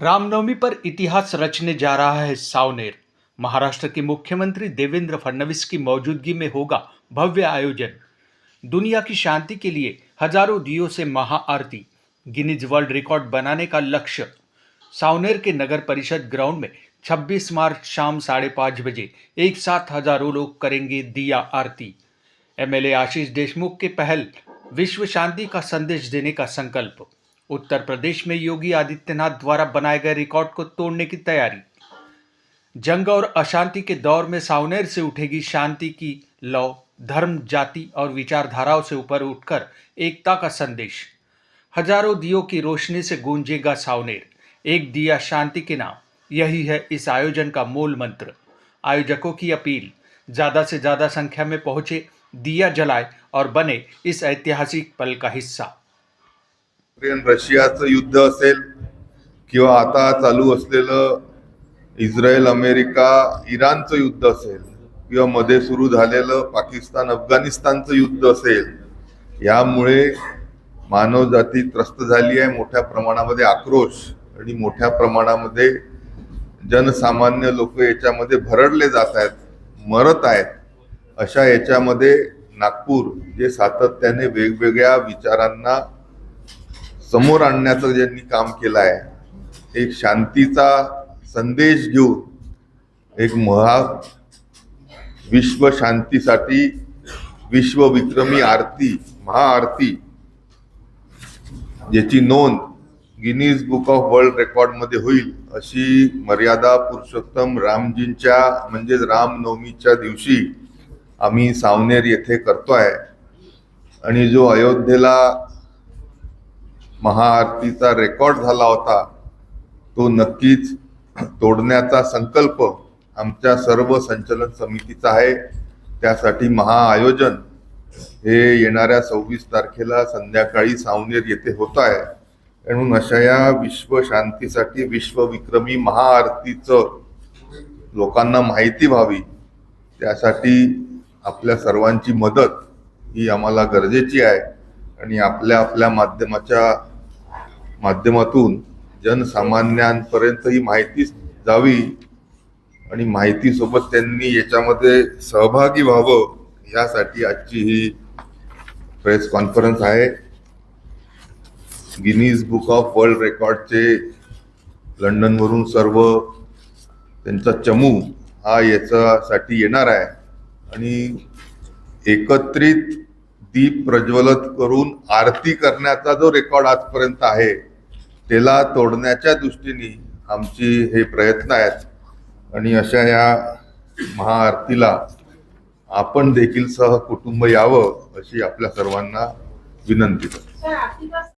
रामनवमी पर इतिहास रचने जा रहा है सावनेर। महाराष्ट्र के मुख्यमंत्री देवेंद्र फडणवीस की मौजूदगी में होगा भव्य आयोजन। दुनिया की शांति के लिए हजारों दियों से महाआरती, गिनीज वर्ल्ड रिकॉर्ड बनाने का लक्ष्य। सावनेर के नगर परिषद ग्राउंड में 26 मार्च शाम 5:30 बजे एक साथ हजारों लोग करेंगे दिया आरती। एमएलए आशीष देशमुख के पहल, विश्व शांति का संदेश देने का संकल्प। उत्तर प्रदेश में योगी आदित्यनाथ द्वारा बनाए गए रिकॉर्ड को तोड़ने की तैयारी। जंग और अशांति के दौर में सावनेर से उठेगी शांति की लौ, धर्म, जाति और विचारधाराओं से ऊपर उठकर एकता का संदेश। हजारों दियों की रोशनी से गूंजेगा सावनेर, एक दिया शांति के नाम। यही है इस आयोजन का मूल मंत्र। आयोजकों की अपील, ज्यादा से ज्यादा संख्या में पहुंचे, दिया जलाए और बने इस ऐतिहासिक पल का हिस्सा। रशियाचं युद्ध असेल किंवा आता चालू असलेलं इस्रायल अमेरिका इराणचं युद्ध असेल किंवा मध्ये सुरू झालेलं पाकिस्तान अफगाणिस्तानचं युद्ध असेल, यामुळे मानवजाती त्रस्त झाली आहे। मोठ्या प्रमाणामध्ये आक्रोश आणि मोठ्या प्रमाणामध्ये जनसामान्य लोक याच्यामध्ये भरडले जात आहेत, मरत आहेत। अशा याच्यामध्ये नागपूर जे सातत्याने वेगवेगळ्या विचारांना समोर आणण्याचं ज्यांनी काम केलं आहे, एक शांतीचा संदेश घेऊन एक विश्व शांतीसाठी विश्व विक्रमी आरती, महाआरती, ज्याची नोंद Guinness book of world record मध्ये होईल अशी मर्यादा पुरुषोत्तम रामजींच्या म्हणजे रामनवमीच्या दिवशी आम्ही सावनेर येथे करतोय। आणि जो अयोध्येला महाआरतीचा रेकॉर्ड झाला होता तो नक्कीच तोडण्याचा संकल्प आमच्या सर्व संचलन समितीचा आहे। त्यासाठी महाआयोजन हे येणाऱ्या 26 तारखेला संध्याकाळी सावनेर येथे होत आहे। म्हणून अशा या विश्व शांतीसाठी विश्व विक्रमी महाआरतीचं लोकांना माहिती व्हावी, त्यासाठी आपल्या सर्वांची मदत ही आम्हाला गरजेची आहे। आणि आपल्या आपल्या माध्यमातून जनसामान्यांपर्यंत ही माहिती जावी आणि माहिती सोबत त्यांनी याच्यामध्ये सहभागी व्हावं, यासाठी आजची ही प्रेस कॉन्फरन्स आहे। गिनीज बुक ऑफ वर्ल्ड रेकॉर्डचे लंडन वरून सर्व त्यांचा चमू हा याच्यासाठी येणार आहे आणि एकत्रित दीप प्रज्वलित करून आरती करण्याचा जो रेकॉर्ड आजपर्यंत आहे त्याला तोडण्याच्या दृष्टीने आमची हे प्रयत्न आहेत। आणि अशा या महाआरतीला आपण देखील सहकुटुंब यावं अशी आपल्या सर्वांना विनंती करतो।